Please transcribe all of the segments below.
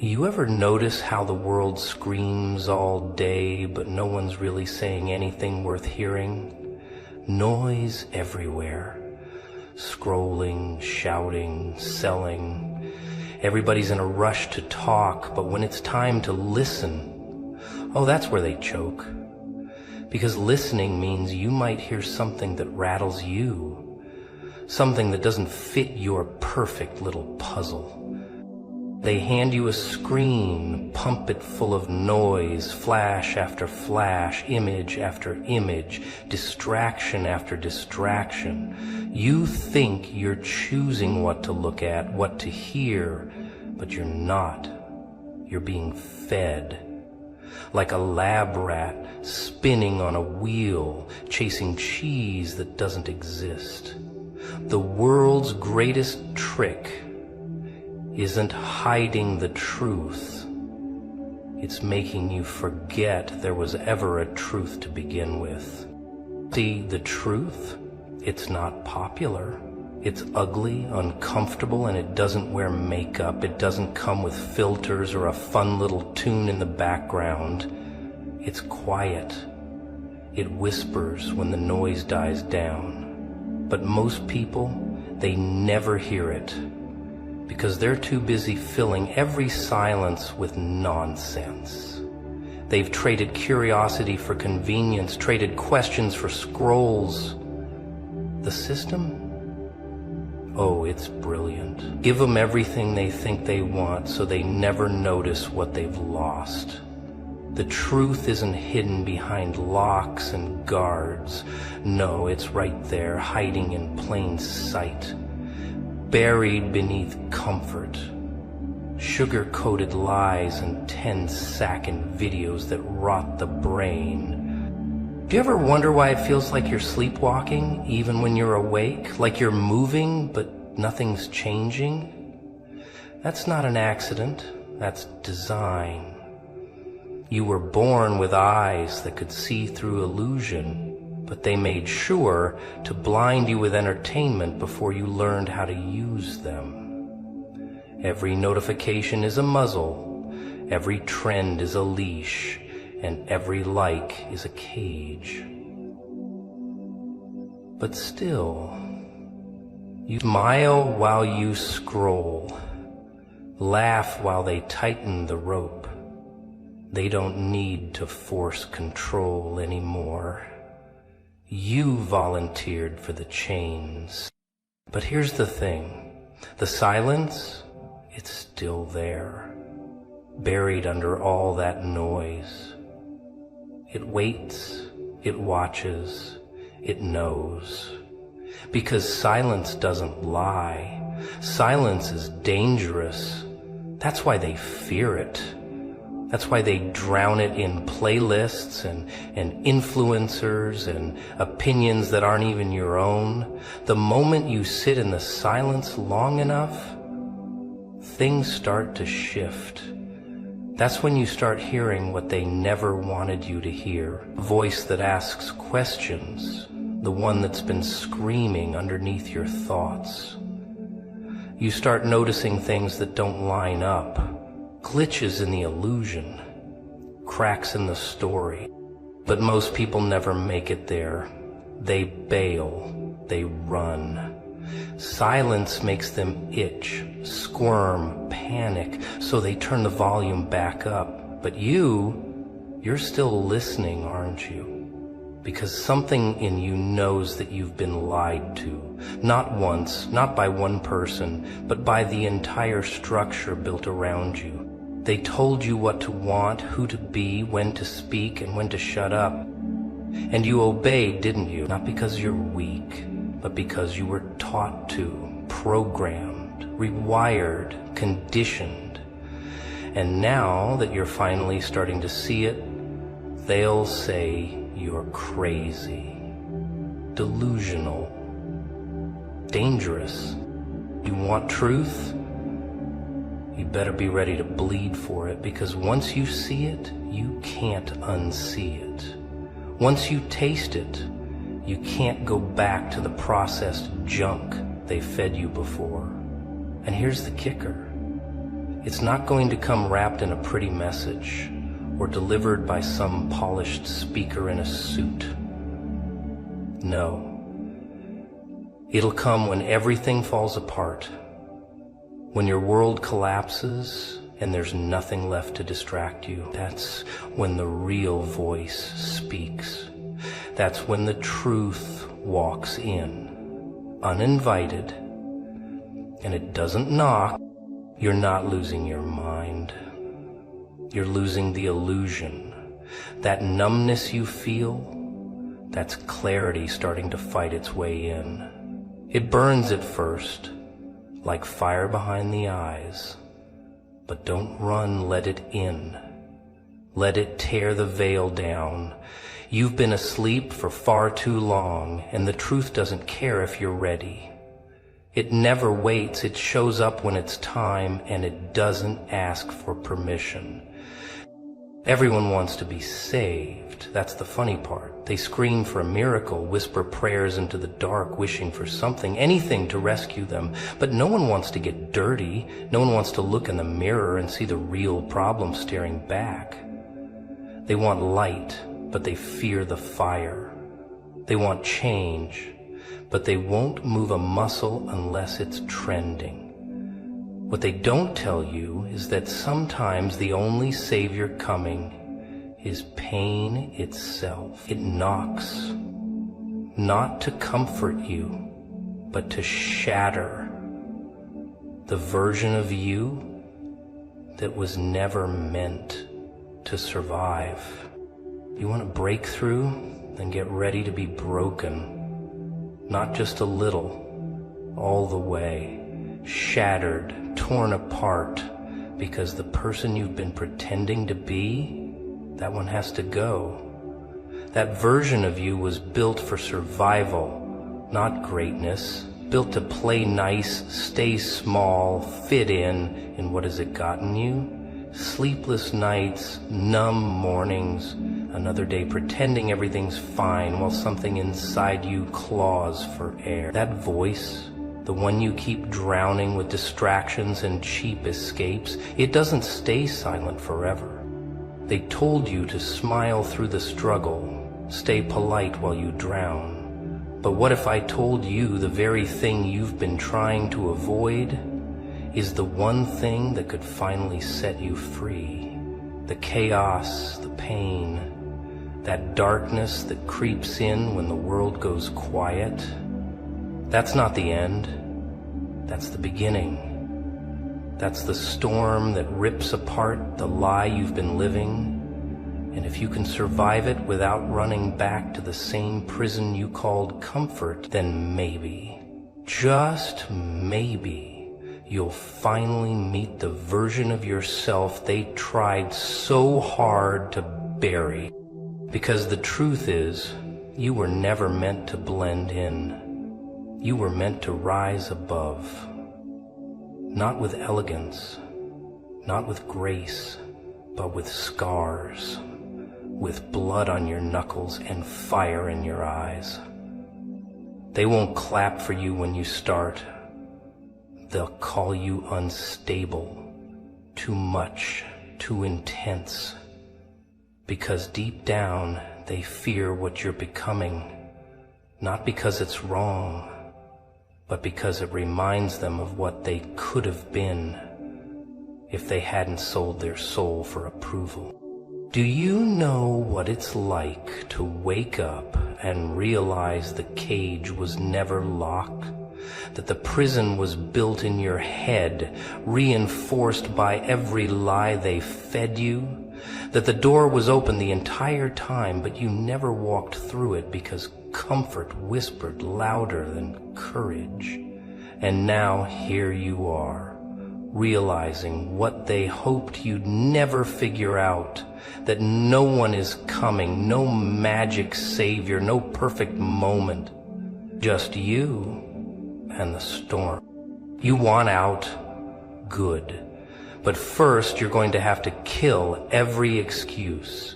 You ever notice how the world screams all day, but no one's really saying anything worth hearing? Noise everywhere. Scrolling, shouting, selling. Everybody's in a rush to talk, but when it's time to listen, oh, that's where they choke. Because listening means you might hear something that rattles you, something that doesn't fit your perfect little puzzle. They hand you a screen, pump it full of noise, flash after flash, image after image, distraction after distraction. You think you're choosing what to look at, what to hear, but you're not. You're being fed. Like a lab rat spinning on a wheel, chasing cheese that doesn't exist. The world's greatest trick isn't hiding the truth. It's making you forget there was ever a truth to begin with. See, the truth, it's not popular. It's ugly, uncomfortable, and it doesn't wear makeup. It doesn't come with filters or a fun little tune in the background. It's quiet. It whispers when the noise dies down. But most people, they never hear it, because they're too busy filling every silence with nonsense. They've traded curiosity for convenience, traded questions for scrolls. The system? Oh, it's brilliant. Give them everything they think they want so they never notice what they've lost. The truth isn't hidden behind locks and guards. No, it's right there, hiding in plain sight. Buried beneath comfort, sugar-coated lies and 10-second videos that rot the brain. Do you ever wonder why it feels like you're sleepwalking, even when you're awake? Like you're moving, but nothing's changing? That's not an accident, that's design. You were born with eyes that could see through illusion, but they made sure to blind you with entertainment before you learned how to use them. Every notification is a muzzle, every trend is a leash, and every like is a cage. But still, you smile while you scroll, laugh while they tighten the rope. They don't need to force control anymore. You volunteered for the chains. But here's the thing. The silence, it's still there, buried under all that noise. It waits, it watches, it knows. Because silence doesn't lie. Silence is dangerous. That's why they fear it. That's why they drown it in playlists and influencers and opinions that aren't even your own. The moment you sit in the silence long enough, things start to shift. That's when you start hearing what they never wanted you to hear. A voice that asks questions, the one that's been screaming underneath your thoughts. You start noticing things that don't line up. Glitches in the illusion, cracks in the story. But most people never make it there. They bail, they run. Silence makes them itch, squirm, panic, so they turn the volume back up. But you're still listening, aren't you? Because something in you knows that you've been lied to. Not once, not by one person, but by the entire structure built around you. They told you what to want, who to be, when to speak, and when to shut up. And you obeyed, didn't you? Not because you're weak, but because you were taught to, programmed, rewired, conditioned. And now that you're finally starting to see it, they'll say you're crazy, delusional, dangerous. You want truth? You better be ready to bleed for it, because once you see it, you can't unsee it. Once you taste it, you can't go back to the processed junk they fed you before. And here's the kicker. It's not going to come wrapped in a pretty message or delivered by some polished speaker in a suit. No. It'll come when everything falls apart, when your world collapses and there's nothing left to distract you. That's when the real voice speaks. That's when the truth walks in, uninvited, and it doesn't knock. You're not losing your mind. You're losing the illusion. That numbness you feel, that's clarity starting to fight its way in. It burns at first, like fire behind the eyes. But don't run, let it in. Let it tear the veil down. You've been asleep for far too long, and the truth doesn't care if you're ready. It never waits, it shows up when it's time, and it doesn't ask for permission. Everyone wants to be saved. That's the funny part. They scream for a miracle, whisper prayers into the dark, wishing for something, anything to rescue them. But no one wants to get dirty. No one wants to look in the mirror and see the real problem staring back. They want light, but they fear the fire. They want change, but they won't move a muscle unless it's trending. What they don't tell you is that sometimes the only savior coming is pain itself. It knocks, not to comfort you, but to shatter the version of you that was never meant to survive. You want to break through? Then get ready to be broken. Not just a little, all the way. Shattered, torn apart, because the person you've been pretending to be, that one has to go. That version of you was built for survival, not greatness, built to play nice, stay small, fit in, and what has it gotten you? Sleepless nights, numb mornings, another day pretending everything's fine while something inside you claws for air. That voice, the one you keep drowning with distractions and cheap escapes, it doesn't stay silent forever. They told you to smile through the struggle, stay polite while you drown. But what if I told you the very thing you've been trying to avoid is the one thing that could finally set you free? The chaos, the pain, that darkness that creeps in when the world goes quiet. That's not the end. That's the beginning. That's the storm that rips apart the lie you've been living. And if you can survive it without running back to the same prison you called comfort, then maybe, just maybe, you'll finally meet the version of yourself they tried so hard to bury. Because the truth is, you were never meant to blend in. You were meant to rise above, not with elegance, not with grace, but with scars, with blood on your knuckles and fire in your eyes. They won't clap for you when you start. They'll call you unstable, too much, too intense, because deep down they fear what you're becoming, not because it's wrong, but because it reminds them of what they could have been if they hadn't sold their soul for approval. Do you know what it's like to wake up and realize the cage was never locked? That the prison was built in your head, reinforced by every lie they fed you? That the door was open the entire time, but you never walked through it because comfort whispered louder than courage. And now here you are, realizing what they hoped you'd never figure out, that no one is coming, no magic savior, no perfect moment, just you and the storm. You want out? Good. But first you're going to have to kill every excuse.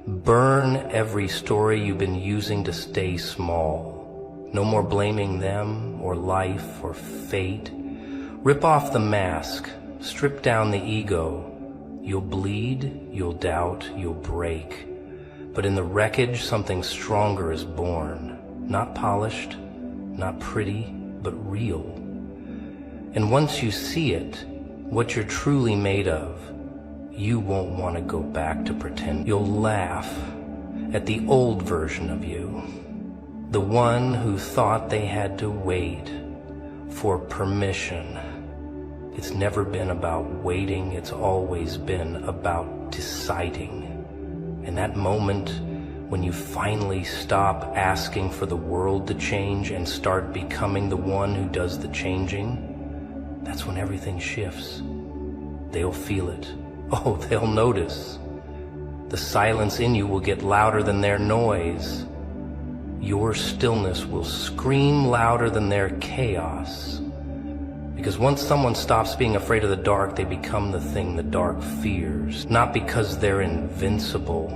Burn every story you've been using to stay small. No more blaming them or life or fate. Rip off the mask strip down the ego. You'll bleed, you'll doubt, you'll break. But in the wreckage, something stronger is born. Not polished, not pretty, but real. And once you see it, what you're truly made of, you won't want to go back to pretend. You'll laugh at the old version of you, the one who thought they had to wait for permission. It's never been about waiting, it's always been about deciding. And that moment when you finally stop asking for the world to change and start becoming the one who does the changing, that's when everything shifts. They'll feel it. Oh, they'll notice. The silence in you will get louder than their noise. Your stillness will scream louder than their chaos. Because once someone stops being afraid of the dark, they become the thing the dark fears. Not because they're invincible,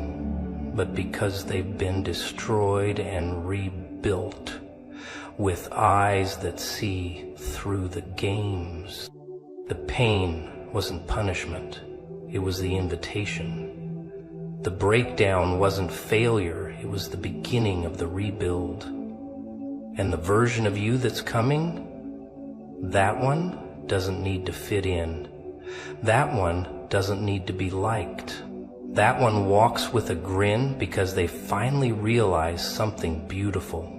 but because they've been destroyed and rebuilt with eyes that see through the games. The pain wasn't punishment, it was the invitation. The breakdown wasn't failure, it was the beginning of the rebuild. And the version of you that's coming, that one doesn't need to fit in. That one doesn't need to be liked. That one walks with a grin because they finally realize something beautiful.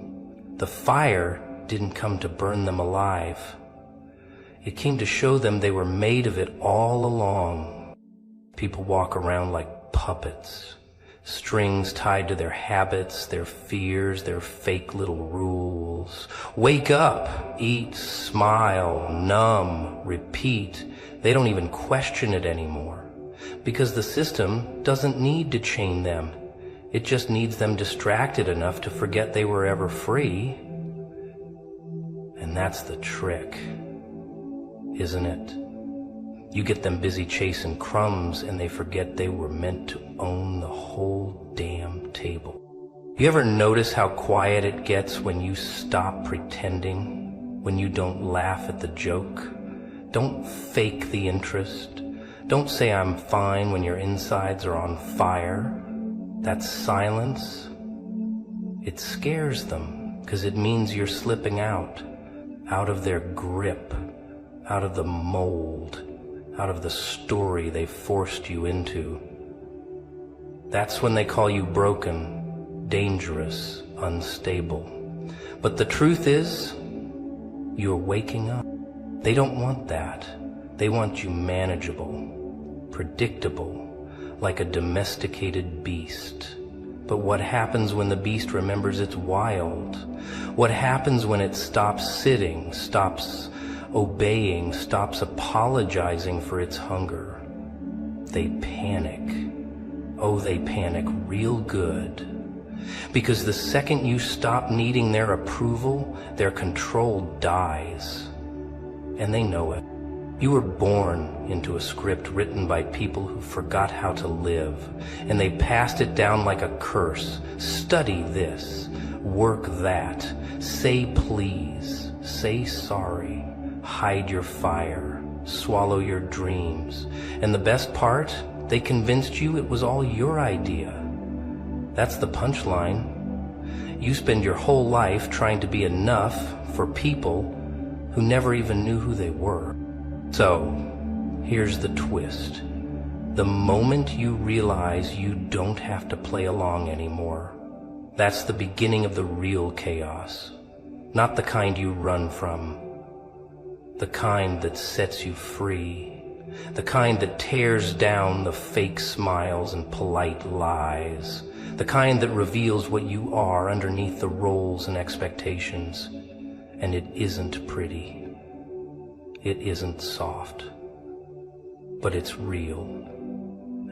The fire didn't come to burn them alive. It came to show them they were made of it all along. People walk around like puppets, strings tied to their habits, their fears, their fake little rules. Wake up, eat, smile, numb, repeat. They don't even question it anymore, because the system doesn't need to chain them. It just needs them distracted enough to forget they were ever free. And that's the trick, isn't it? You get them busy chasing crumbs and they forget they were meant to own the whole damn table. You ever notice how quiet it gets when you stop pretending, when you don't laugh at the joke? Don't fake the interest. Don't say I'm fine when your insides are on fire. That silence, it scares them because it means you're slipping out of their grip, out of the mold, out of the story they forced you into. That's when they call you broken, dangerous, unstable. But the truth is, you're waking up. They don't want that. They want you manageable, predictable, like a domesticated beast. But what happens when the beast remembers it's wild? What happens when it stops sitting, stops obeying, stops apologizing for its hunger? They panic. Oh, they panic real good. Because the second you stop needing their approval, their control dies. And they know it. You were born into a script written by people who forgot how to live, and they passed it down like a curse. Study this, work that, say please, say sorry. Hide your fire, swallow your dreams. And the best part, they convinced you it was all your idea. That's the punchline. You spend your whole life trying to be enough for people who never even knew who they were. So, here's the twist. The moment you realize you don't have to play along anymore, that's the beginning of the real chaos. Not the kind you run from. The kind that sets you free. The kind that tears down the fake smiles and polite lies. The kind that reveals what you are underneath the roles and expectations. And it isn't pretty. It isn't soft. But it's real.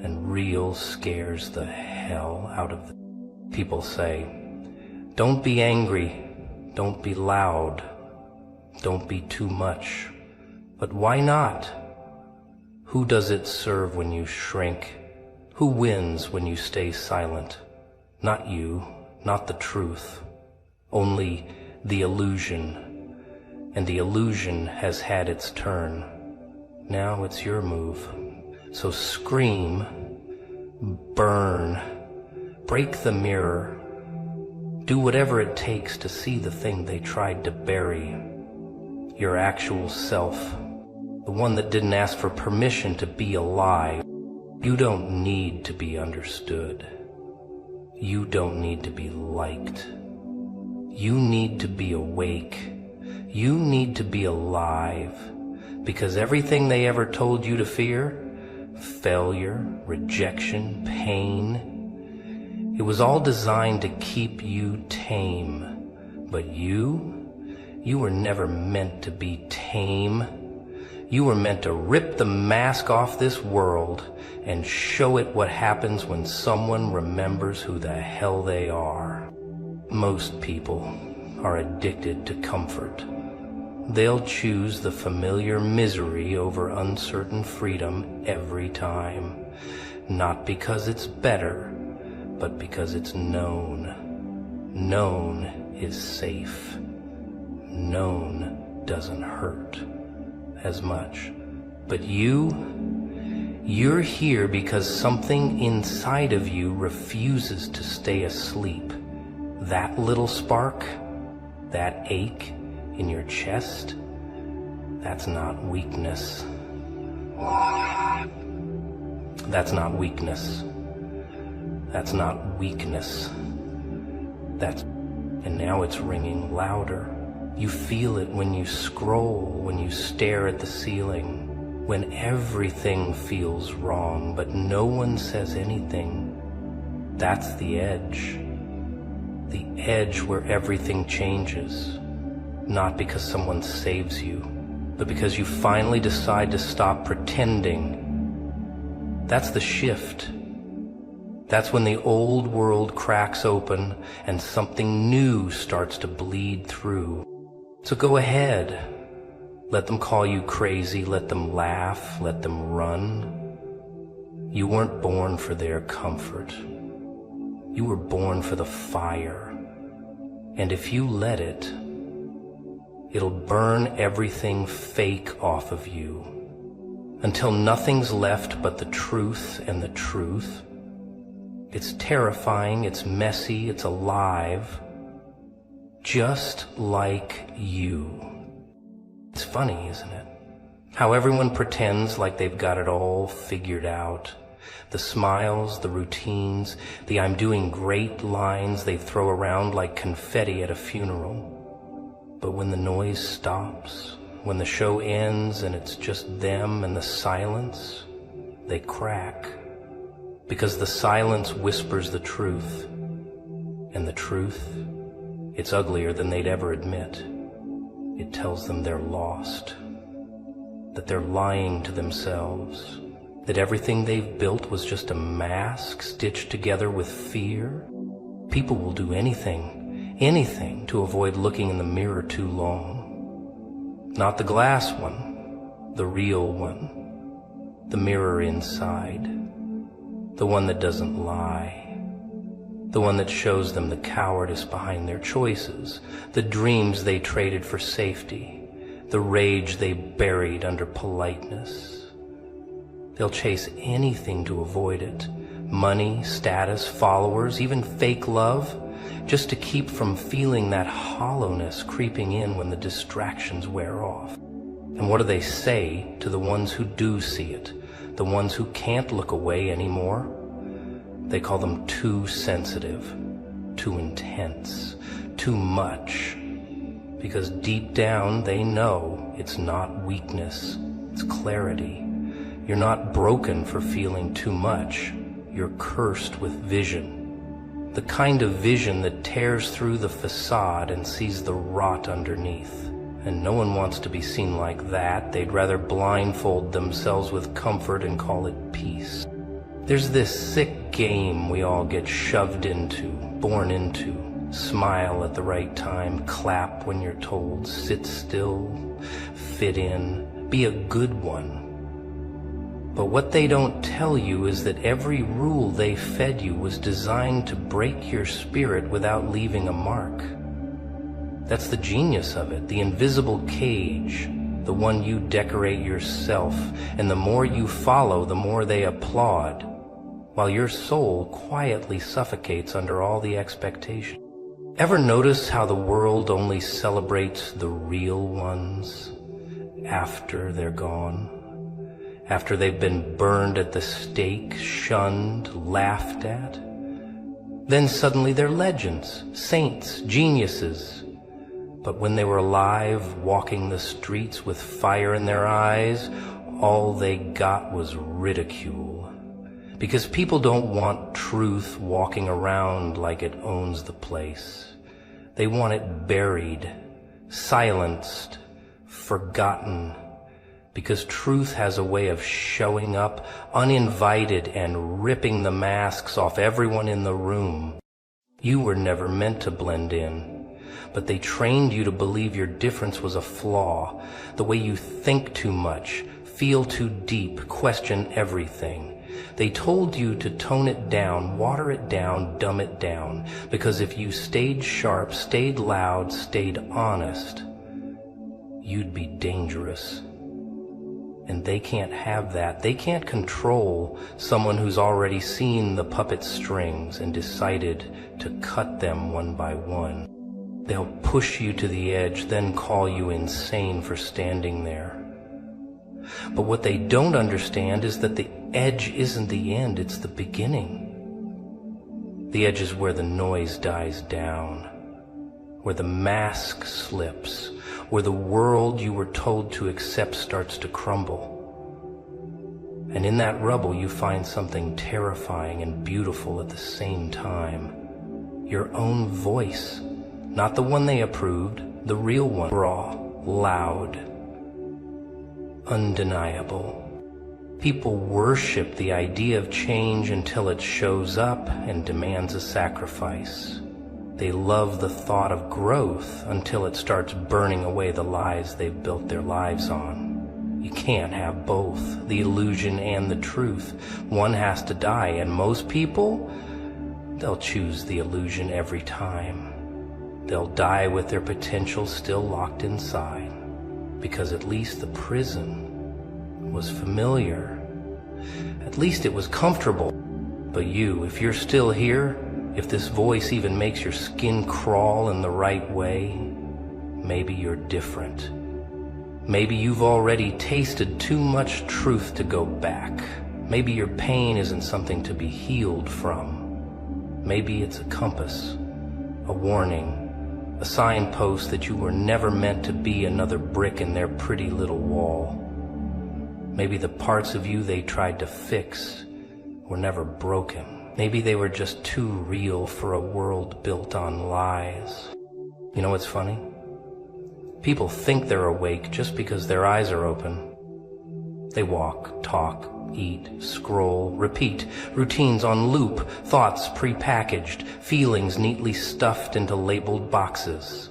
And real scares the hell out of them. People say, don't be angry. Don't be loud. Don't be too much. But why not? Who does it serve when you shrink? Who wins when you stay silent? Not you, not the truth. Only the illusion. And the illusion has had its turn. Now it's your move. So scream, burn, break the mirror, do whatever it takes to see the thing they tried to bury. Your actual self, the one that didn't ask for permission to be alive. You don't need to be understood. You don't need to be liked. You need to be awake. You need to be alive, because everything they ever told you to fear, failure, rejection, pain, it was all designed to keep you tame. But you were never meant to be tame. You were meant to rip the mask off this world and show it what happens when someone remembers who the hell they are. Most people are addicted to comfort. They'll choose the familiar misery over uncertain freedom every time. Not because it's better, but because it's known. Known is safe. Known doesn't hurt as much. But you're here because something inside of you refuses to stay asleep. That little spark, that ache in your chest, that's not weakness. That's not weakness. That's not weakness. And now it's ringing louder. You feel it when you scroll, when you stare at the ceiling, when everything feels wrong, but no one says anything. That's the edge. The edge where everything changes. Not because someone saves you, but because you finally decide to stop pretending. That's the shift. That's when the old world cracks open and something new starts to bleed through. So go ahead. Let them call you crazy, let them laugh, let them run. You weren't born for their comfort. You were born for the fire. And if you let it, it'll burn everything fake off of you until nothing's left but the truth and the truth. It's terrifying, it's messy, it's alive, just like you. It's funny, isn't it? How everyone pretends like they've got it all figured out. The smiles, the routines, the I'm doing great lines they throw around like confetti at a funeral. But when the noise stops, when the show ends and it's just them and the silence, they crack. Because the silence whispers the truth. And the truth, it's uglier than they'd ever admit. It tells them they're lost. That they're lying to themselves. That everything they've built was just a mask stitched together with fear. People will do anything to avoid looking in the mirror too long. Not the glass one, the real one. The mirror inside. The one that doesn't lie. The one that shows them the cowardice behind their choices, the dreams they traded for safety, the rage they buried under politeness. They'll chase anything to avoid it. Money, status, followers, even fake love, just to keep from feeling that hollowness creeping in when the distractions wear off. And what do they say to the ones who do see it? The ones who can't look away anymore? They call them too sensitive, too intense, too much. Because deep down they know it's not weakness, it's clarity. You're not broken for feeling too much. You're cursed with vision. The kind of vision that tears through the facade and sees the rot underneath. And no one wants to be seen like that. They'd rather blindfold themselves with comfort and call it peace. There's this sick game we all get shoved into, born into. Smile at the right time, clap when you're told, sit still, fit in, be a good one. But what they don't tell you is that every rule they fed you was designed to break your spirit without leaving a mark. That's the genius of it, the invisible cage, the one you decorate yourself, and the more you follow, the more they applaud, while your soul quietly suffocates under all the expectation. Ever notice how the world only celebrates the real ones after they're gone? After they've been burned at the stake, shunned, laughed at? Then suddenly they're legends, saints, geniuses. But when they were alive, walking the streets with fire in their eyes, all they got was ridicule. Because people don't want truth walking around like it owns the place. They want it buried, silenced, forgotten. Because truth has a way of showing up uninvited and ripping the masks off everyone in the room. You were never meant to blend in, but they trained you to believe your difference was a flaw, the way you think too much, feel too deep, question everything. They told you to tone it down, water it down, dumb it down, because if you stayed sharp, stayed loud, stayed honest, you'd be dangerous. And they can't have that. They can't control someone who's already seen the puppet strings and decided to cut them one by one. They'll push you to the edge, then call you insane for standing there. But what they don't understand is that the edge isn't the end, it's the beginning. The edge is where the noise dies down, where the mask slips, where the world you were told to accept starts to crumble. And in that rubble you find something terrifying and beautiful at the same time. Your own voice, not the one they approved, the real one, raw, loud, undeniable. People worship the idea of change until it shows up and demands a sacrifice. They love the thought of growth until it starts burning away the lies they've built their lives on. You can't have both, the illusion and the truth. One has to die, and most people, they'll choose the illusion every time. They'll die with their potential still locked inside, because at least the prison was familiar. At least it was comfortable. But you, if you're still here, if this voice even makes your skin crawl in the right way, maybe you're different. Maybe you've already tasted too much truth to go back. Maybe your pain isn't something to be healed from. Maybe it's a compass, a warning, a signpost that you were never meant to be another brick in their pretty little wall. Maybe the parts of you they tried to fix were never broken. Maybe they were just too real for a world built on lies. You know what's funny? People think they're awake just because their eyes are open. They walk, talk, eat, scroll, repeat, routines on loop, thoughts pre-packaged, feelings neatly stuffed into labeled boxes.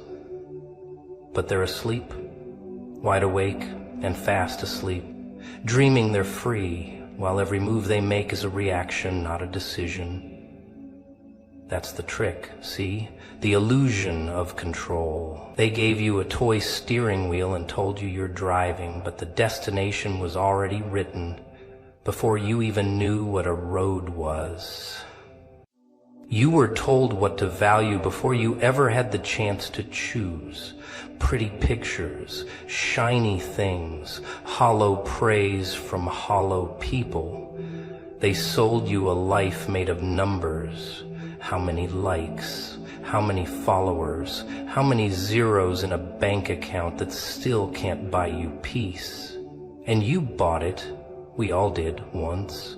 But they're asleep, wide awake and fast asleep, dreaming they're free, while every move they make is a reaction, not a decision. That's the trick, see? The illusion of control. They gave you a toy steering wheel and told you you're driving, but the destination was already written before you even knew what a road was. You were told what to value before you ever had the chance to choose. Pretty pictures, shiny things, hollow praise from hollow people. They sold you a life made of numbers. How many likes, how many followers, how many zeros in a bank account that still can't buy you peace. And you bought it, we all did once,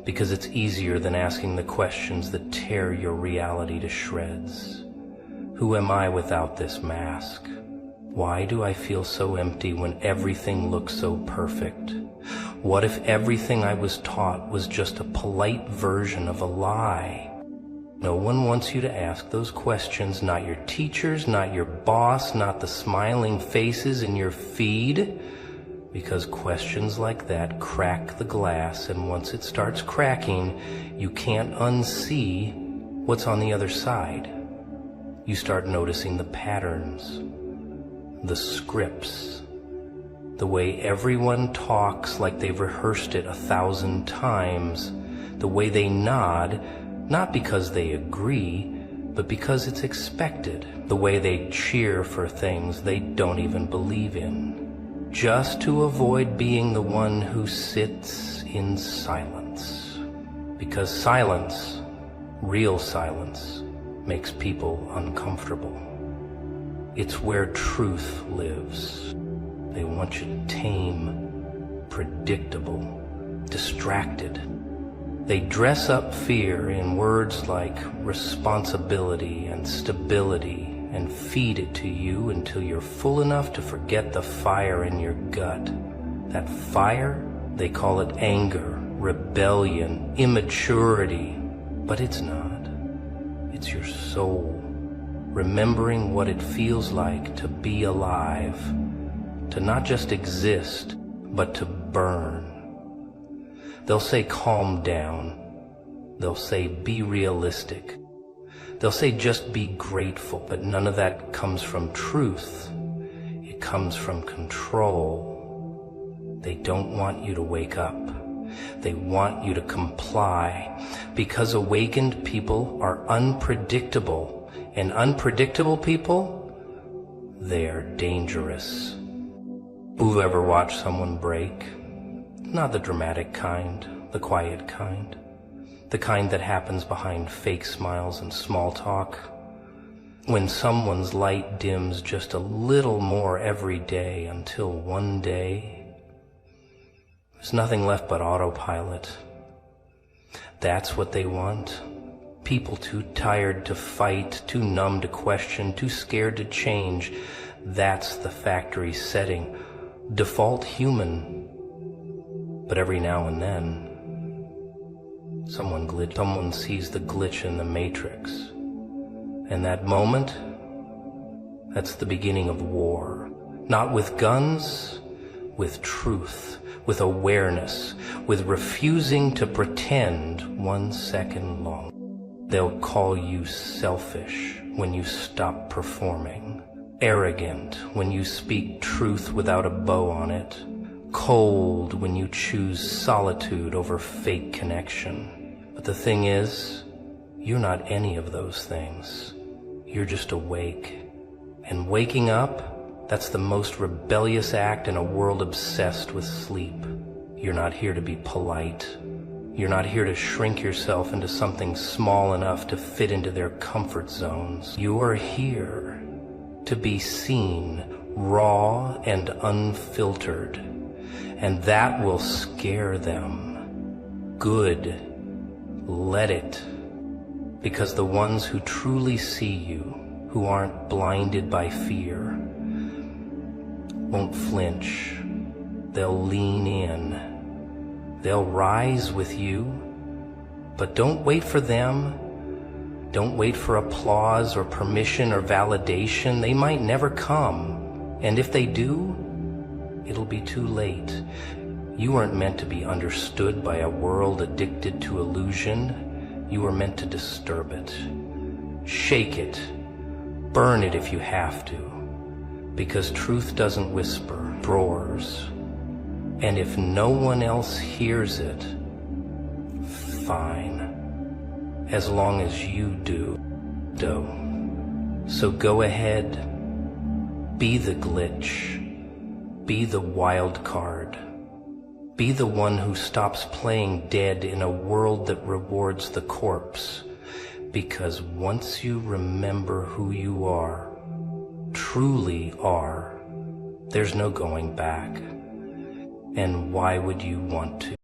because it's easier than asking the questions that tear your reality to shreds. Who am I without this mask? Why do I feel so empty when everything looks so perfect? What if everything I was taught was just a polite version of a lie? No one wants you to ask those questions, not your teachers, not your boss, not the smiling faces in your feed, because questions like that crack the glass, and once it starts cracking, you can't unsee what's on the other side. You start noticing the patterns, the scripts, The way everyone talks like they've rehearsed it 1,000 times. The way they nod, not because they agree, but because it's expected. The way they cheer for things they don't even believe in, just to avoid being the one who sits in silence. Because silence, real silence, makes people uncomfortable. It's where truth lives. They want you tame, predictable, distracted. They dress up fear in words like responsibility and stability and feed it to you until you're full enough to forget the fire in your gut. That fire, they call it anger, rebellion, immaturity, but it's not. It's your soul, remembering what it feels like to be alive, to not just exist, but to burn. They'll say calm down. They'll say be realistic. They'll say just be grateful, but none of that comes from truth. It comes from control. They don't want you to wake up. They want you to comply, because awakened people are unpredictable, and unpredictable people, they're dangerous. Who've ever watched someone break? Not the dramatic kind, the quiet kind. The kind that happens behind fake smiles and small talk. When someone's light dims just a little more every day until one day, there's nothing left but autopilot. That's what they want. People too tired to fight, too numb to question, too scared to change. That's the factory setting. Default human. But every now and then, someone sees the glitch in the matrix. And that moment, that's the beginning of war. Not with guns, with truth, with awareness, with refusing to pretend 1 second long. They'll call you selfish when you stop performing, arrogant when you speak truth without a bow on it, cold when you choose solitude over fake connection. But the thing is, you're not any of those things. You're just awake. And waking up, that's the most rebellious act in a world obsessed with sleep. You're not here to be polite. You're not here to shrink yourself into something small enough to fit into their comfort zones. You are here to be seen, raw and unfiltered. And that will scare them. Good. Let it. Because the ones who truly see you, who aren't blinded by fear, won't flinch. They'll lean in. They'll rise with you. But don't wait for them. Don't wait for applause or permission or validation. They might never come. And if they do, it'll be too late. You weren't meant to be understood by a world addicted to illusion. You were meant to disturb it. Shake it. Burn it if you have to. Because truth doesn't whisper, it roars. And if no one else hears it, fine. As long as you do. So go ahead. Be the glitch. Be the wild card. Be the one who stops playing dead in a world that rewards the corpse. Because once you remember who you are, truly are, there's no going back. And why would you want to?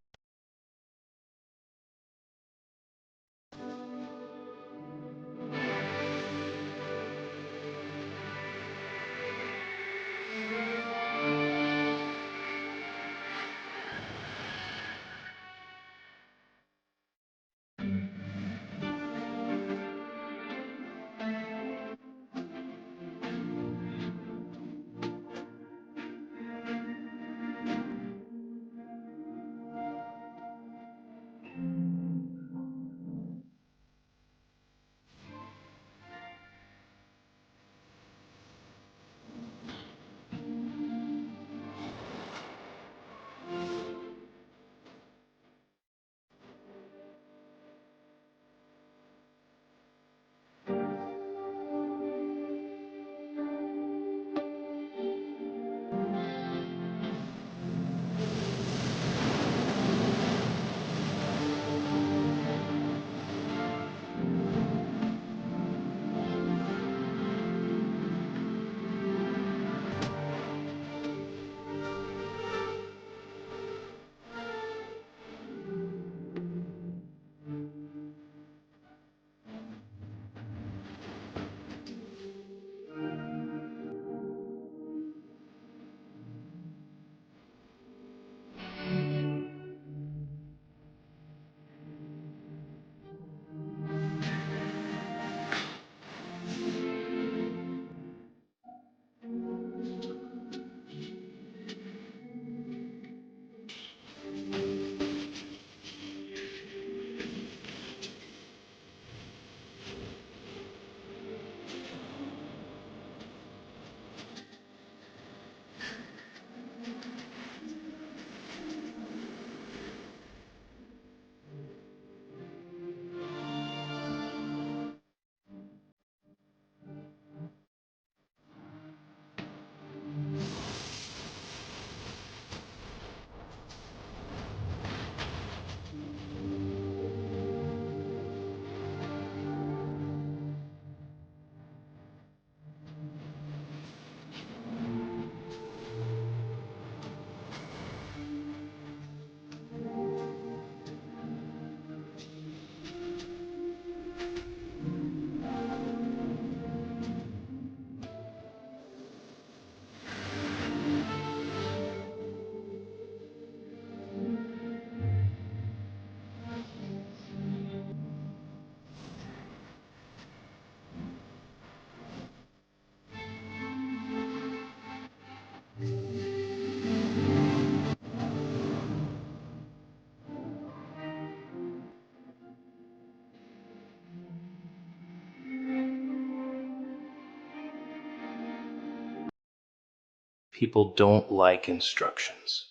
People don't like instructions.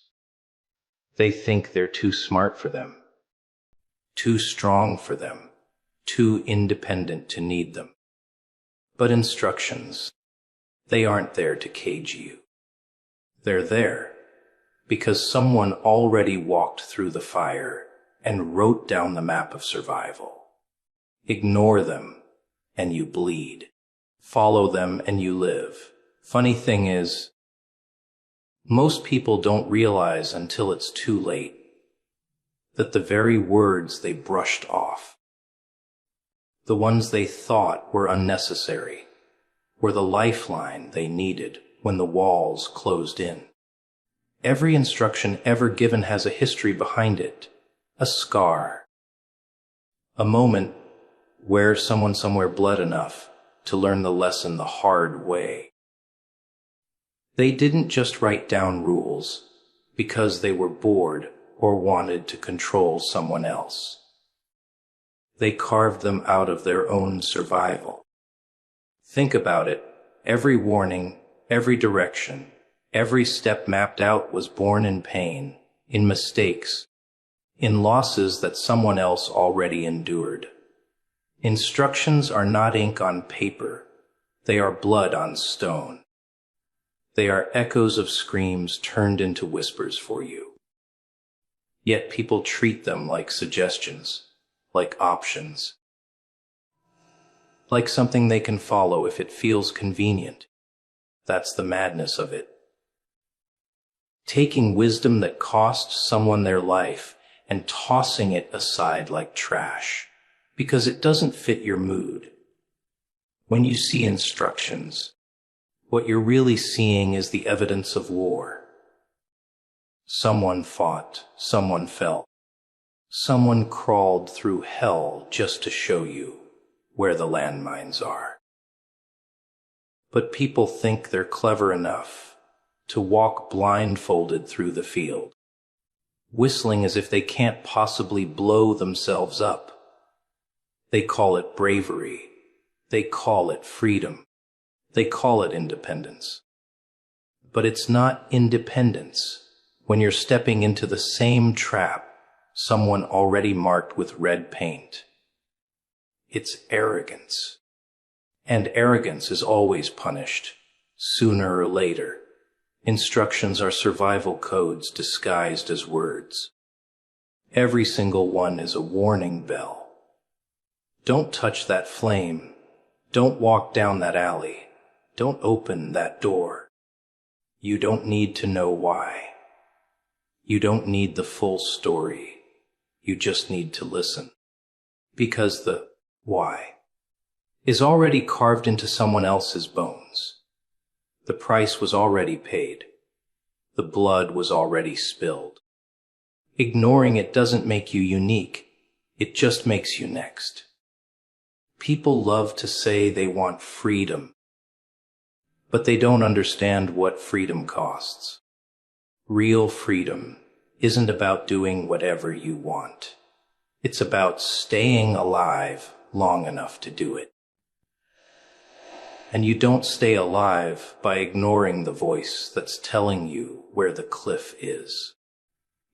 They think they're too smart for them, too strong for them, too independent to need them. But instructions, they aren't there to cage you. They're there because someone already walked through the fire and wrote down the map of survival. Ignore them and you bleed. Follow them and you live. Funny thing is, most people don't realize until it's too late that the very words they brushed off, the ones they thought were unnecessary, were the lifeline they needed when the walls closed in. Every instruction ever given has a history behind it, a scar, a moment where someone somewhere bled enough to learn the lesson the hard way. They didn't just write down rules because they were bored or wanted to control someone else. They carved them out of their own survival. Think about it. Every warning, every direction, every step mapped out was born in pain, in mistakes, in losses that someone else already endured. Instructions are not ink on paper. They are blood on stone. They are echoes of screams turned into whispers for you. Yet people treat them like suggestions, like options, like something they can follow if it feels convenient. That's the madness of it. Taking wisdom that cost someone their life and tossing it aside like trash because it doesn't fit your mood. When you see instructions, what you're really seeing is the evidence of war. Someone fought, someone fell. Someone crawled through hell just to show you where the landmines are. But people think they're clever enough to walk blindfolded through the field, whistling as if they can't possibly blow themselves up. They call it bravery. They call it freedom. They call it independence. But it's not independence when you're stepping into the same trap someone already marked with red paint. It's arrogance. And arrogance is always punished, sooner or later. Instructions are survival codes disguised as words. Every single one is a warning bell. Don't touch that flame. Don't walk down that alley. Don't open that door. You don't need to know why. You don't need the full story. You just need to listen. Because the why is already carved into someone else's bones. The price was already paid. The blood was already spilled. Ignoring it doesn't make you unique. It just makes you next. People love to say they want freedom, but they don't understand what freedom costs. Real freedom isn't about doing whatever you want. It's about staying alive long enough to do it. And you don't stay alive by ignoring the voice that's telling you where the cliff is.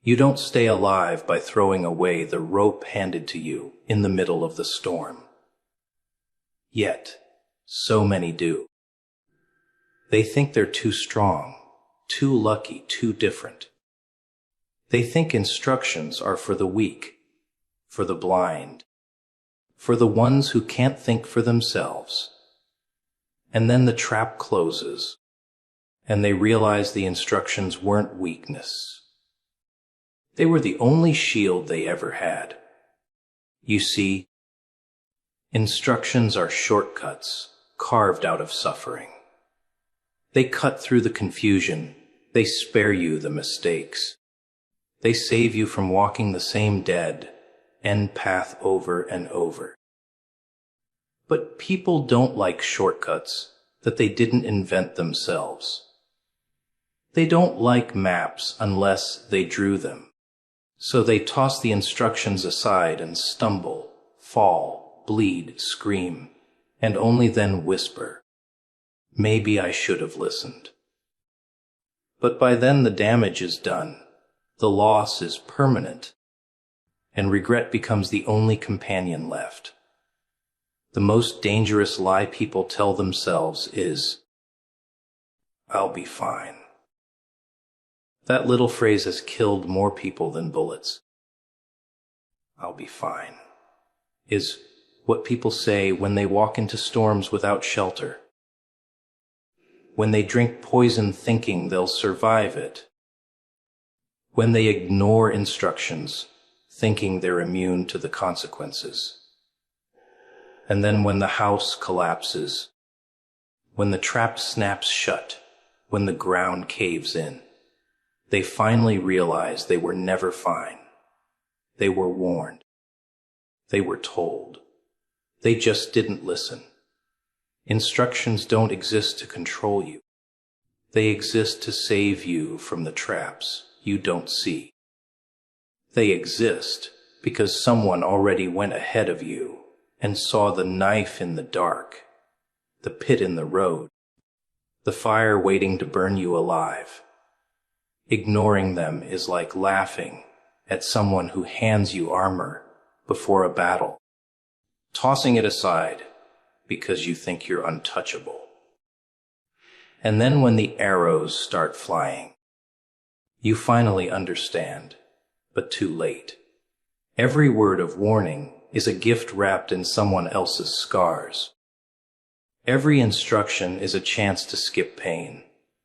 You don't stay alive by throwing away the rope handed to you in the middle of the storm. Yet, so many do. They think they're too strong, too lucky, too different. They think instructions are for the weak, for the blind, for the ones who can't think for themselves. And then the trap closes, and they realize the instructions weren't weakness. They were the only shield they ever had. You see, instructions are shortcuts carved out of suffering. They cut through the confusion. They spare you the mistakes. They save you from walking the same dead end path over and over. But people don't like shortcuts that they didn't invent themselves. They don't like maps unless they drew them. So they toss the instructions aside and stumble, fall, bleed, scream, and only then whisper, "Maybe I should have listened." But by then the damage is done. The loss is permanent, and regret becomes the only companion left. The most dangerous lie people tell themselves is, "I'll be fine." That little phrase has killed more people than bullets. "I'll be fine" is what people say when they walk into storms without shelter, when they drink poison thinking they'll survive it, when they ignore instructions thinking they're immune to the consequences, and then when the house collapses, when the trap snaps shut, when the ground caves in, they finally realize they were never fine. They were warned. They were told. They just didn't listen. Instructions don't exist to control you. They exist to save you from the traps you don't see. They exist because someone already went ahead of you and saw the knife in the dark, the pit in the road, the fire waiting to burn you alive. Ignoring them is like laughing at someone who hands you armor before a battle, tossing it aside because you think you're untouchable. And then when the arrows start flying, you finally understand, but too late. Every word of warning is a gift wrapped in someone else's scars. Every instruction is a chance to skip pain,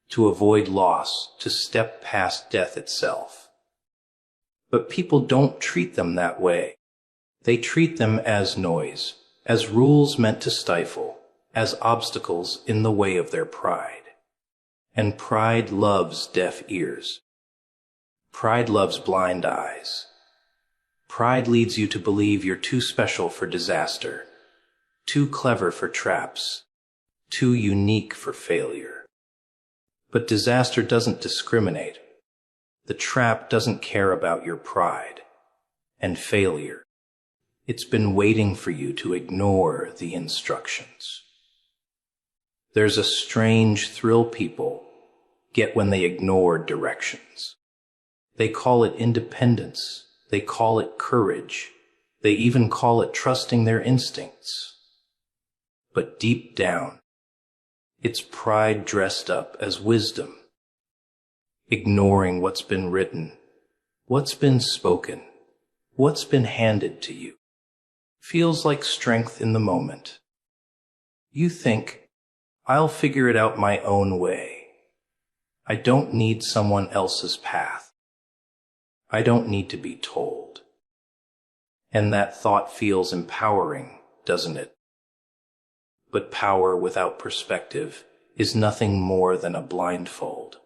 to avoid loss, to step past death itself. But people don't treat them that way. They treat them as noise, as rules meant to stifle, as obstacles in the way of their pride. And pride loves deaf ears. Pride loves blind eyes. Pride leads you to believe you're too special for disaster, too clever for traps, too unique for failure. But disaster doesn't discriminate. The trap doesn't care about your pride. And failure, it's been waiting for you to ignore the instructions. There's a strange thrill people get when they ignore directions. They call it independence. They call it courage. They even call it trusting their instincts. But deep down, it's pride dressed up as wisdom. Ignoring what's been written, what's been spoken, what's been handed to you. Feels like strength in the moment. You think, "I'll figure it out my own way. I don't need someone else's path. I don't need to be told." And that thought feels empowering, doesn't it? But power without perspective is nothing more than a blindfold.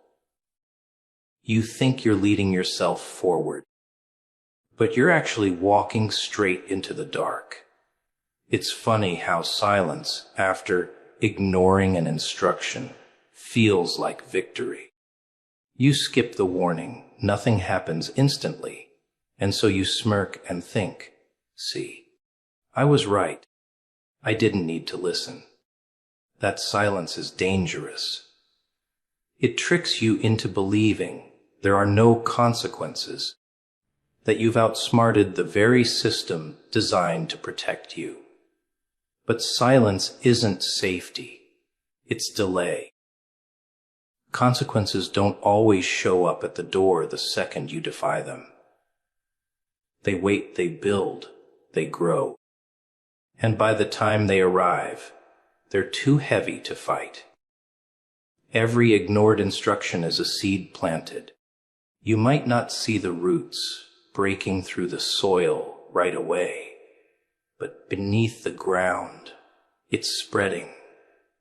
You think you're leading yourself forward, but you're actually walking straight into the dark. It's funny how silence, after ignoring an instruction, feels like victory. You skip the warning, nothing happens instantly, and so you smirk and think, "See, I was right. I didn't need to listen." That silence is dangerous. It tricks you into believing there are no consequences, that you've outsmarted the very system designed to protect you. But silence isn't safety. It's delay. Consequences don't always show up at the door the second you defy them. They wait, they build, they grow. And by the time they arrive, they're too heavy to fight. Every ignored instruction is a seed planted. You might not see the roots breaking through the soil right away, but beneath the ground, it's spreading,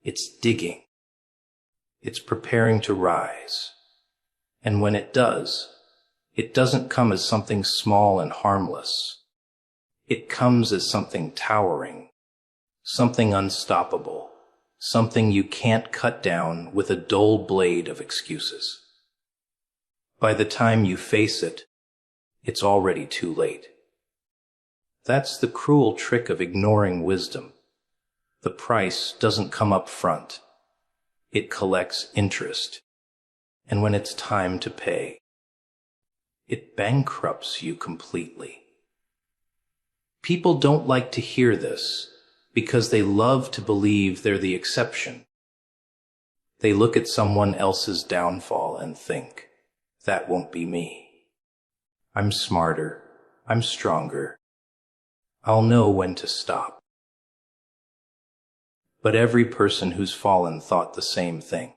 it's digging, it's preparing to rise. And when it does, it doesn't come as something small and harmless. It comes as something towering, something unstoppable, something you can't cut down with a dull blade of excuses. By the time you face it, it's already too late. That's the cruel trick of ignoring wisdom. The price doesn't come up front. It collects interest. And when it's time to pay, it bankrupts you completely. People don't like to hear this because they love to believe they're the exception. They look at someone else's downfall and think, that won't be me. I'm smarter. I'm stronger. I'll know when to stop. But every person who's fallen thought the same thing.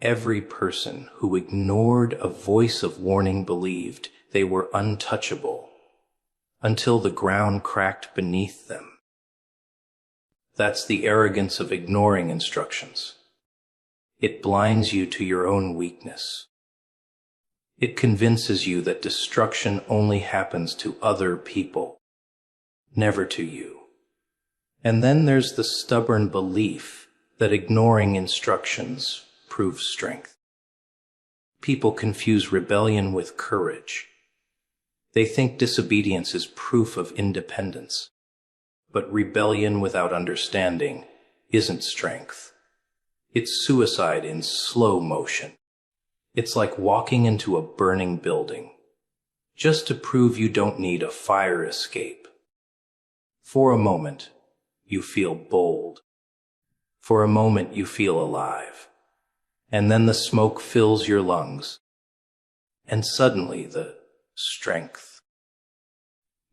Every person who ignored a voice of warning believed they were untouchable until the ground cracked beneath them. That's the arrogance of ignoring instructions. It blinds you to your own weakness. It convinces you that destruction only happens to other people, never to you. And then there's the stubborn belief that ignoring instructions proves strength. People confuse rebellion with courage. They think disobedience is proof of independence. But rebellion without understanding isn't strength. It's suicide in slow motion. It's like walking into a burning building, just to prove you don't need a fire escape. For a moment, you feel bold. For a moment, you feel alive. And then the smoke fills your lungs. And suddenly, the strength.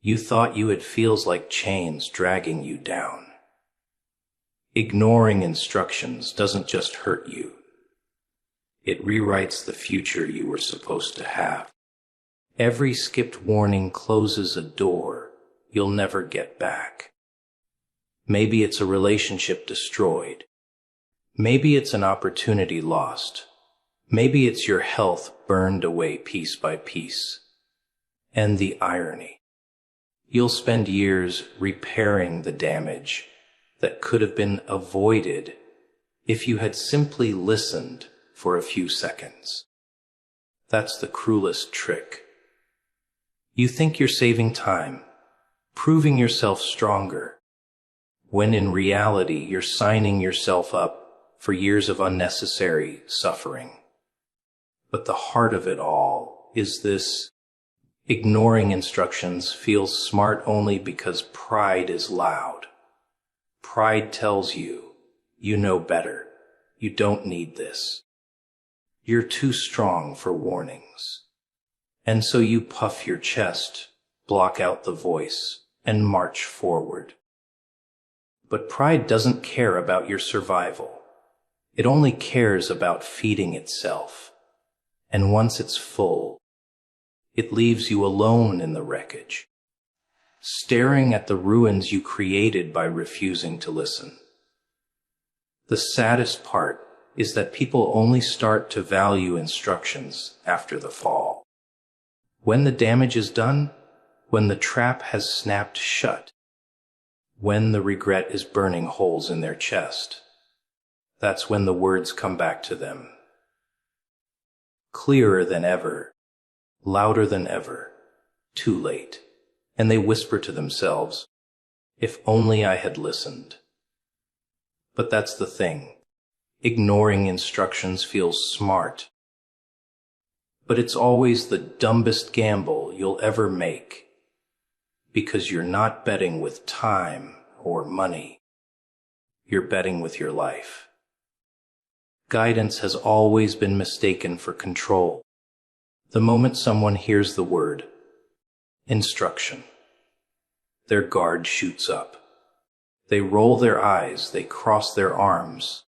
You thought you had feels like chains dragging you down. Ignoring instructions doesn't just hurt you. It rewrites the future you were supposed to have. Every skipped warning closes a door you'll never get back. Maybe it's a relationship destroyed. Maybe it's an opportunity lost. Maybe it's your health burned away piece by piece. And the irony. You'll spend years repairing the damage that could have been avoided if you had simply listened for a few seconds. That's the cruelest trick. You think you're saving time, proving yourself stronger, when in reality you're signing yourself up for years of unnecessary suffering. But the heart of it all is this: ignoring instructions feels smart only because pride is loud. Pride tells you, you know better. You don't need this. You're too strong for warnings. And so you puff your chest, block out the voice, and march forward. But pride doesn't care about your survival. It only cares about feeding itself. And once it's full, it leaves you alone in the wreckage, staring at the ruins you created by refusing to listen. The saddest part is that people only start to value instructions after the fall. When the damage is done, when the trap has snapped shut, when the regret is burning holes in their chest, that's when the words come back to them. Clearer than ever, louder than ever, too late. And they whisper to themselves, if only I had listened. But that's the thing. Ignoring instructions feels smart. But it's always the dumbest gamble you'll ever make, because you're not betting with time or money. You're betting with your life. Guidance has always been mistaken for control. The moment someone hears the word instruction, their guard shoots up. They roll their eyes, they cross their arms.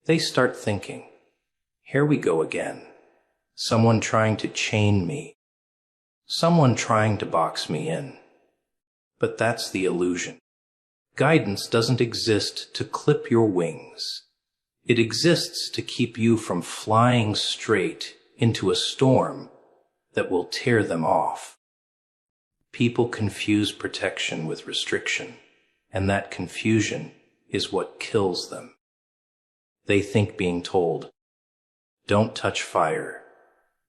They start thinking, here we go again. Someone trying to chain me. Someone trying to box me in. But that's the illusion. Guidance doesn't exist to clip your wings. It exists to keep you from flying straight into a storm that will tear them off. People confuse protection with restriction, and that confusion is what kills them. They think being told, don't touch fire,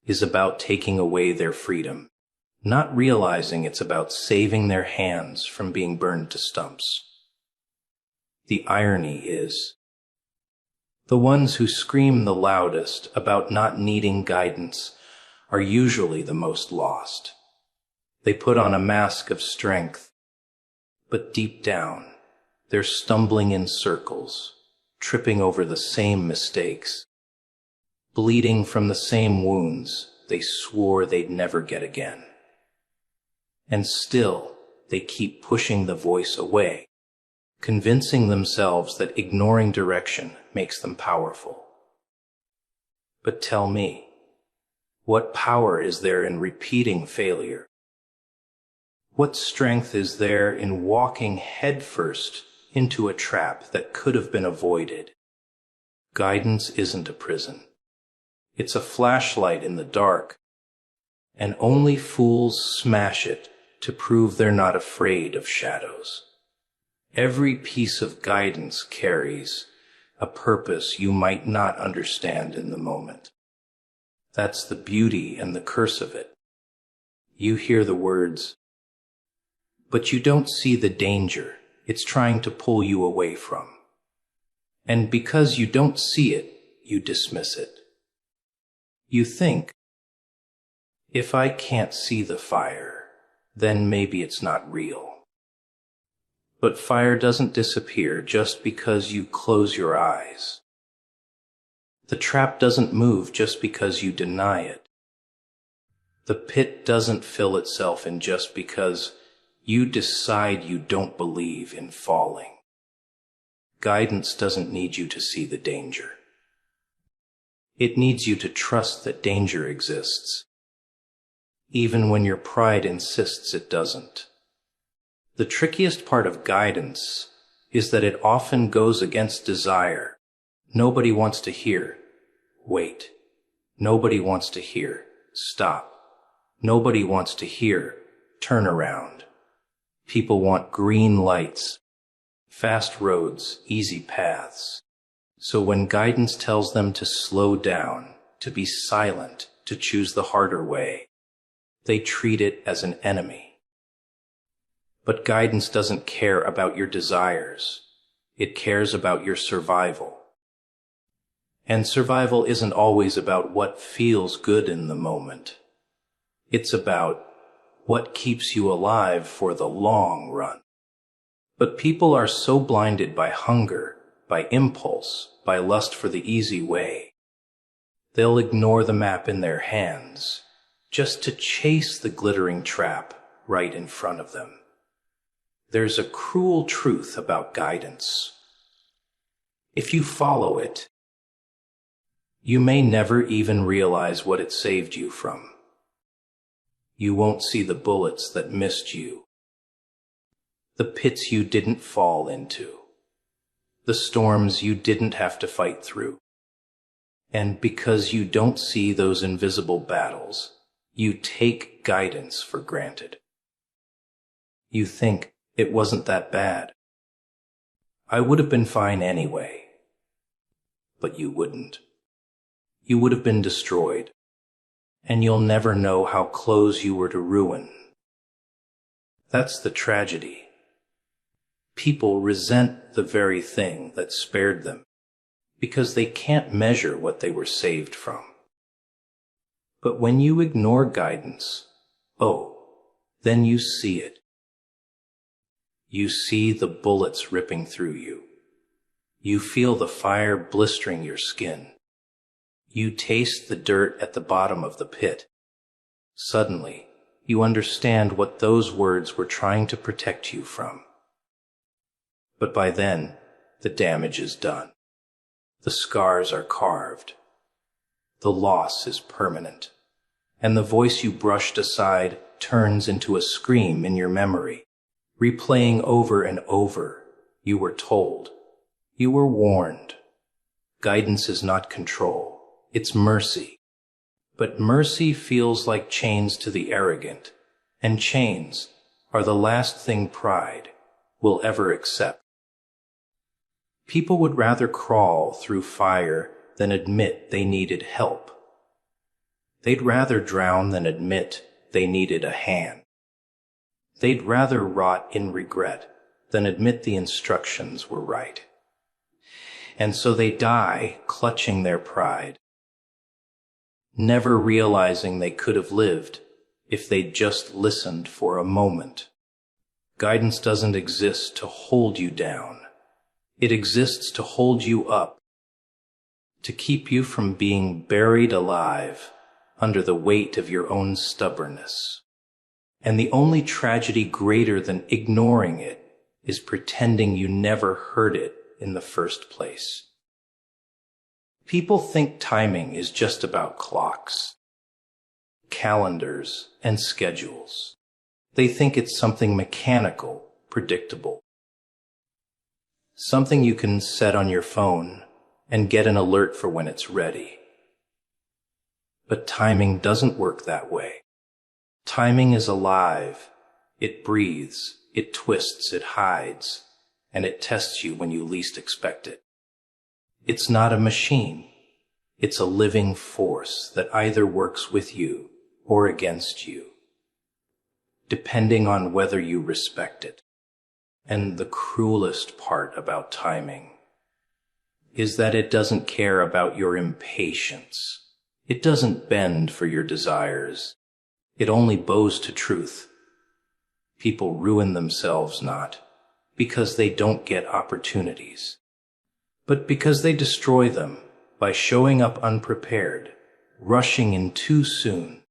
is about taking away their freedom, not realizing it's about saving their hands from being burned to stumps. The irony is, The ones who scream the loudest about not needing guidance are usually the most lost. They put on a mask of strength, but deep down, they're stumbling in circles, tripping over the same mistakes, bleeding from the same wounds they swore they'd never get again. And still, they keep pushing the voice away, convincing themselves that ignoring direction makes them powerful. But tell me, what power is there in repeating failure? What strength is there in walking headfirst into a trap that could have been avoided? Guidance isn't a prison. It's a flashlight in the dark, and only fools smash it to prove they're not afraid of shadows. Every piece of guidance carries a purpose you might not understand in the moment. That's the beauty and the curse of it. You hear the words, but you don't see the danger it's trying to pull you away from. And because you don't see it, you dismiss it. You think, if I can't see the fire, then maybe it's not real. But fire doesn't disappear just because you close your eyes. The trap doesn't move just because you deny it. The pit doesn't fill itself in just because you decide you don't believe in falling. Guidance doesn't need you to see the danger. It needs you to trust that danger exists, even when your pride insists it doesn't. The trickiest part of guidance is that it often goes against desire. Nobody wants to hear, wait. Nobody wants to hear, stop. Nobody wants to hear, turn around. People want green lights, fast roads, easy paths. So when guidance tells them to slow down, to be silent, to choose the harder way, they treat it as an enemy. But guidance doesn't care about your desires. It cares about your survival. And survival isn't always about what feels good in the moment. It's about what keeps you alive for the long run. But people are so blinded by hunger, by impulse, by lust for the easy way. They'll ignore the map in their hands just to chase the glittering trap right in front of them. There's a cruel truth about guidance. If you follow it, you may never even realize what it saved you from. You won't see the bullets that missed you, the pits you didn't fall into, the storms you didn't have to fight through. And because you don't see those invisible battles, you take guidance for granted. You think, it wasn't that bad. I would have been fine anyway. But you wouldn't. You would have been destroyed, and you'll never know how close you were to ruin. That's the tragedy. People resent the very thing that spared them because they can't measure what they were saved from. But when you ignore guidance, then you see it. You see the bullets ripping through you. You feel the fire blistering your skin. You taste the dirt at the bottom of the pit. Suddenly, you understand what those words were trying to protect you from. But by then, the damage is done. The scars are carved. The loss is permanent. And the voice you brushed aside turns into a scream in your memory, replaying over and over. You were told. You were warned. Guidance is not control. It's mercy. But mercy feels like chains to the arrogant, and chains are the last thing pride will ever accept. People would rather crawl through fire than admit they needed help. They'd rather drown than admit they needed a hand. They'd rather rot in regret than admit the instructions were right. and so they die clutching their pride, never realizing they could have lived if they'd just listened for a moment. Guidance doesn't exist to hold you down. It exists to hold you up, to keep you from being buried alive under the weight of your own stubbornness. And the only tragedy greater than ignoring it is pretending you never heard it in the first place. People think timing is just about clocks, calendars, and schedules. They think it's something mechanical, predictable. Something you can set on your phone and get an alert for when it's ready. But timing doesn't work that way. Timing is alive. It breathes, it twists, it hides, and it tests you when you least expect it. It's not a machine. It's a living force that either works with you or against you, depending on whether you respect it. And the cruelest part about timing is that it doesn't care about your impatience. It doesn't bend for your desires. It only bows to truth. People ruin themselves not because they don't get opportunities, but because they destroy them by showing up unprepared, rushing in too soon,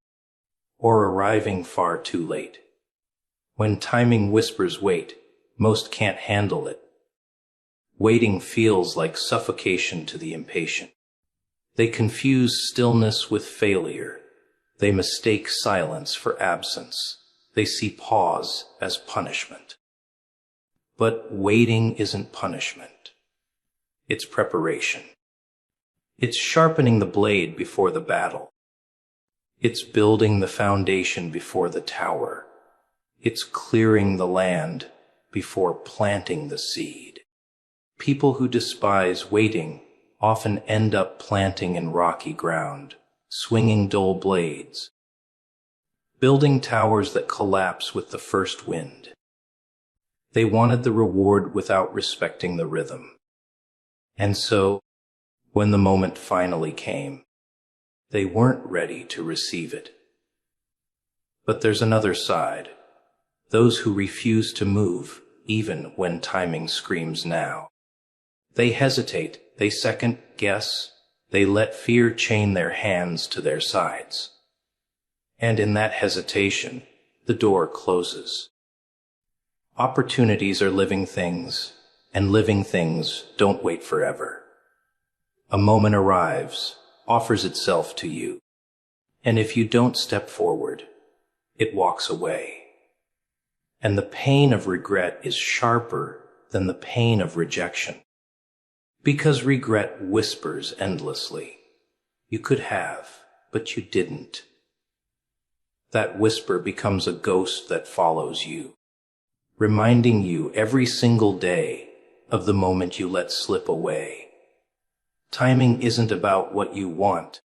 or arriving far too late. When timing whispers wait, most can't handle it. Waiting feels like suffocation to the impatient. They confuse stillness with failure. They mistake silence for absence. They see pause as punishment. But waiting isn't punishment. It's preparation. It's sharpening the blade before the battle. It's building the foundation before the tower. It's clearing the land before planting the seed. People who despise waiting often end up planting in rocky ground, swinging dull blades, building towers that collapse with the first wind. They wanted the reward without respecting the rhythm. And so, when the moment finally came, they weren't ready to receive it. But there's another side, those who refuse to move even when timing screams now. They hesitate, they second guess, they let fear chain their hands to their sides. And in that hesitation, the door closes. Opportunities are living things, and living things don't wait forever. A moment arrives, offers itself to you, and if you don't step forward, it walks away. And the pain of regret is sharper than the pain of rejection. Because regret whispers endlessly. You could have, but you didn't. That whisper becomes a ghost that follows you, reminding you every single day of the moment you let slip away. Timing isn't about what you want.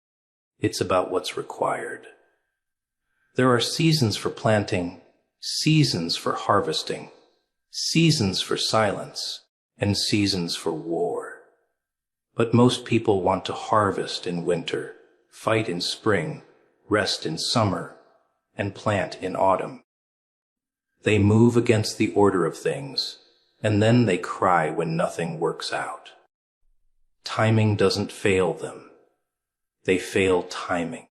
It's about what's required. There are seasons for planting, seasons for harvesting, seasons for silence, and seasons for war. But most people want to harvest in winter, fight in spring, rest in summer, and plant in autumn. They move against the order of things, and then they cry when nothing works out. Timing doesn't fail them. They fail timing.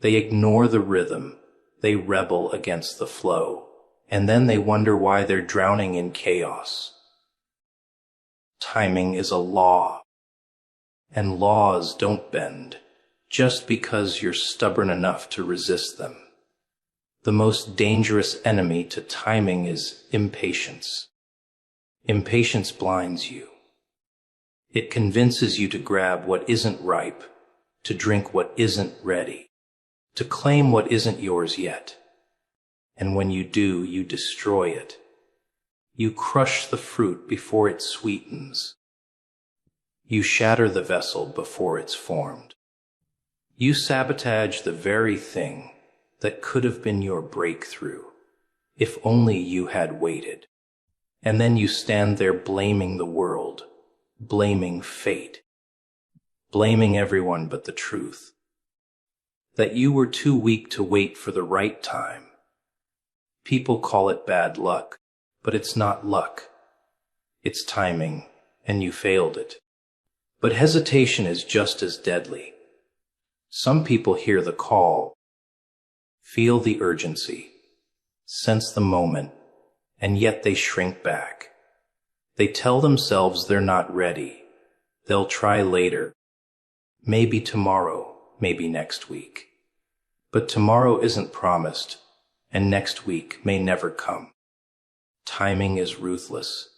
They ignore the rhythm. They rebel against the flow, and then they wonder why they're drowning in chaos. Timing is a law, and laws don't bend just because you're stubborn enough to resist them. The most dangerous enemy to timing is impatience. Impatience blinds you. It convinces you to grab what isn't ripe, to drink what isn't ready, to claim what isn't yours yet. And when you do, you destroy it. You crush the fruit before it sweetens. You shatter the vessel before it's formed. You sabotage the very thing that could have been your breakthrough, if only you had waited. And then you stand there blaming the world, blaming fate, blaming everyone but the truth, that you were too weak to wait for the right time. People call it bad luck, but it's not luck. It's timing, and you failed it. But hesitation is just as deadly. Some people hear the call, feel the urgency, sense the moment, and yet they shrink back. They tell themselves they're not ready. They'll try later. Maybe tomorrow, maybe next week. But tomorrow isn't promised, and next week may never come. Timing is ruthless.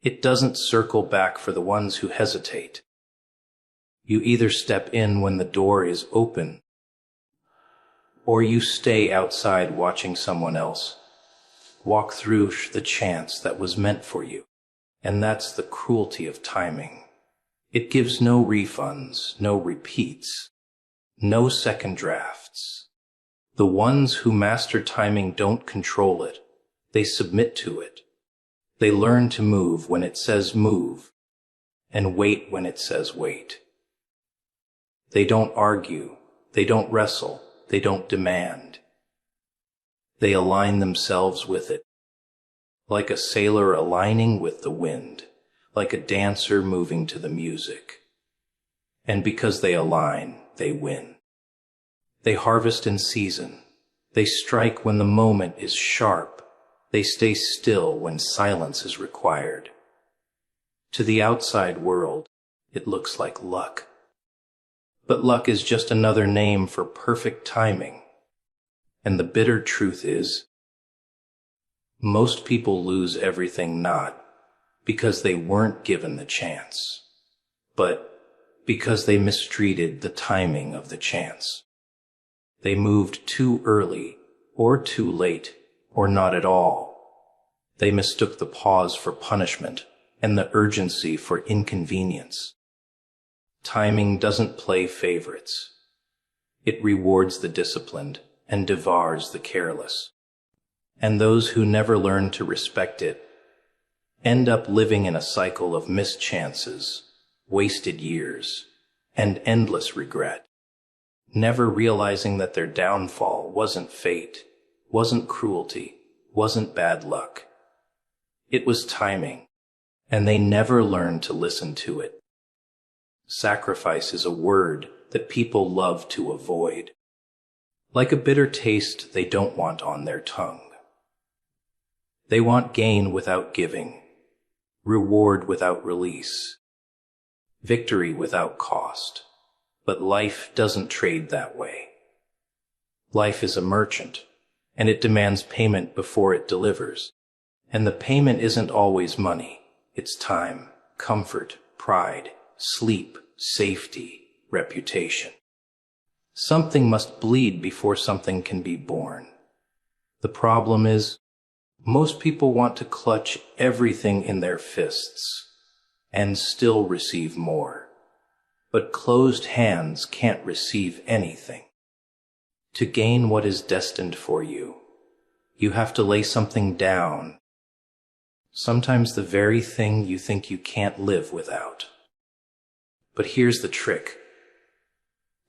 It doesn't circle back for the ones who hesitate. You either step in when the door is open, or you stay outside watching someone else walk through the chance that was meant for you. And that's the cruelty of timing. It gives no refunds, no repeats, no second drafts. The ones who master timing don't control it. They submit to it. They learn to move when it says move, and wait when it says wait. They don't argue. They don't wrestle. They don't demand. They align themselves with it, like a sailor aligning with the wind, like a dancer moving to the music. And because they align, they win. They harvest in season. They strike when the moment is sharp. They stay still when silence is required. To the outside world, it looks like luck. But luck is just another name for perfect timing. And the bitter truth is, most people lose everything not because they weren't given the chance, but because they mistreated the timing of the chance. They moved too early, or too late, or not at all. They mistook the pause for punishment and the urgency for inconvenience. Timing doesn't play favorites. It rewards the disciplined and devours the careless. And those who never learn to respect it end up living in a cycle of mischances, wasted years, and endless regret, never realizing that their downfall wasn't fate, wasn't cruelty, wasn't bad luck. It was timing, and they never learned to listen to it. Sacrifice is a word that people love to avoid, like a bitter taste they don't want on their tongue. They want gain without giving, reward without release, victory without cost. But life doesn't trade that way. Life is a merchant, and it demands payment before it delivers. And the payment isn't always money. It's time, comfort, pride, sleep, safety, reputation. Something must bleed before something can be born. The problem is, most people want to clutch everything in their fists and still receive more. But closed hands can't receive anything. To gain what is destined for you, you have to lay something down. Sometimes the very thing you think you can't live without. But here's the trick.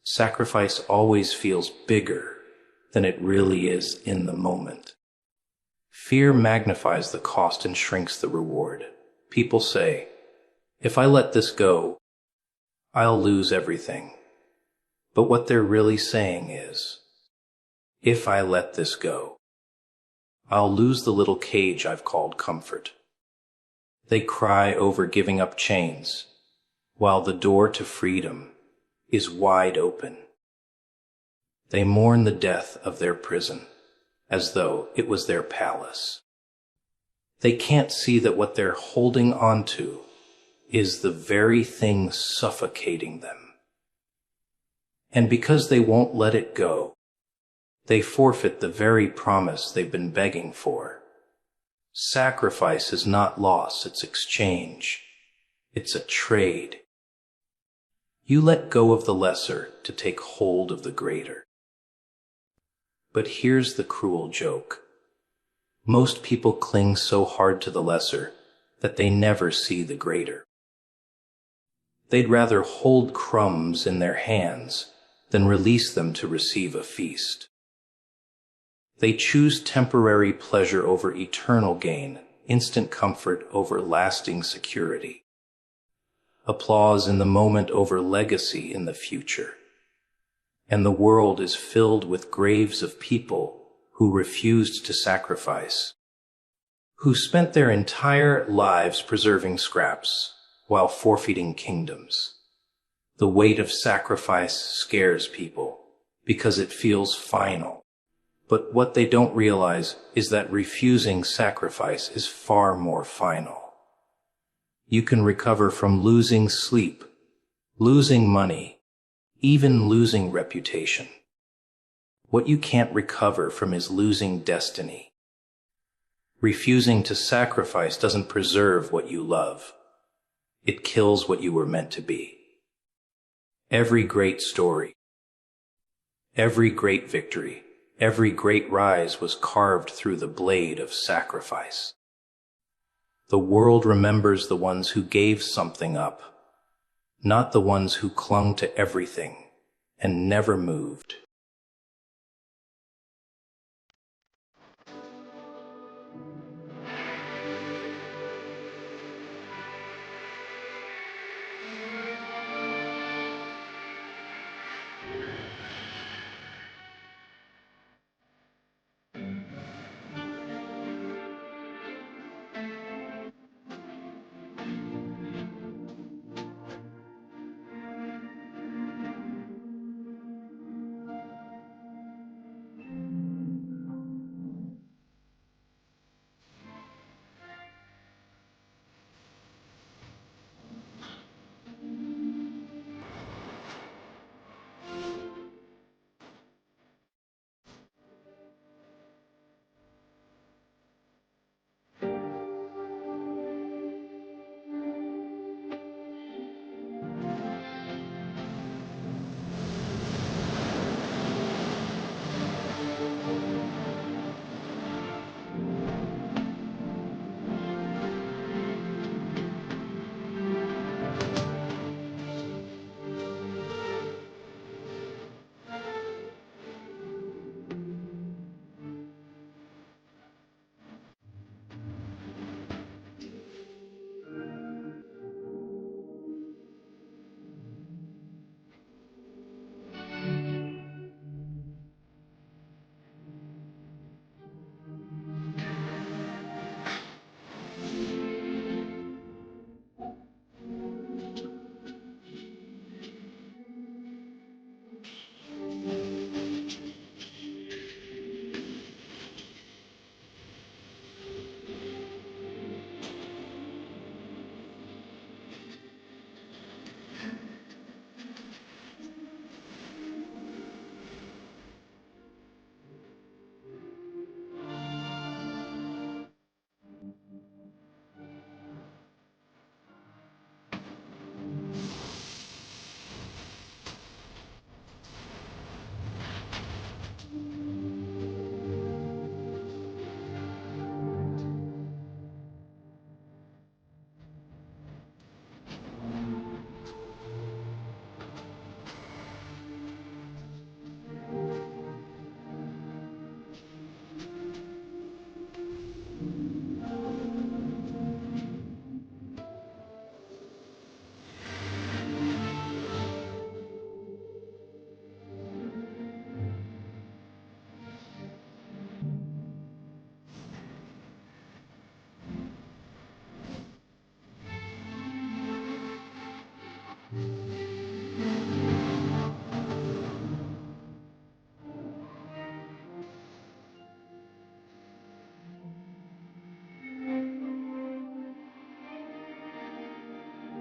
Sacrifice always feels bigger than it really is in the moment. Fear magnifies the cost and shrinks the reward. People say, if I let this go, I'll lose everything. But what they're really saying is, if I let this go, I'll lose the little cage I've called comfort. They cry over giving up chains, while the door to freedom is wide open. They mourn the death of their prison, as though it was their palace. They can't see that what they're holding onto is the very thing suffocating them. And because they won't let it go, they forfeit the very promise they've been begging for. Sacrifice is not loss, it's exchange. It's a trade. You let go of the lesser to take hold of the greater. But here's the cruel joke. Most people cling so hard to the lesser that they never see the greater. They'd rather hold crumbs in their hands than release them to receive a feast. They choose temporary pleasure over eternal gain, instant comfort over lasting security, applause in the moment over legacy in the future. And the world is filled with graves of people who refused to sacrifice, who spent their entire lives preserving scraps while forfeiting kingdoms. The weight of sacrifice scares people because it feels final. But what they don't realize is that refusing sacrifice is far more final. You can recover from losing sleep, losing money, even losing reputation. What you can't recover from is losing destiny. Refusing to sacrifice doesn't preserve what you love. It kills what you were meant to be. Every great story, every great victory, every great rise was carved through the blade of sacrifice. The world remembers the ones who gave something up, not the ones who clung to everything and never moved.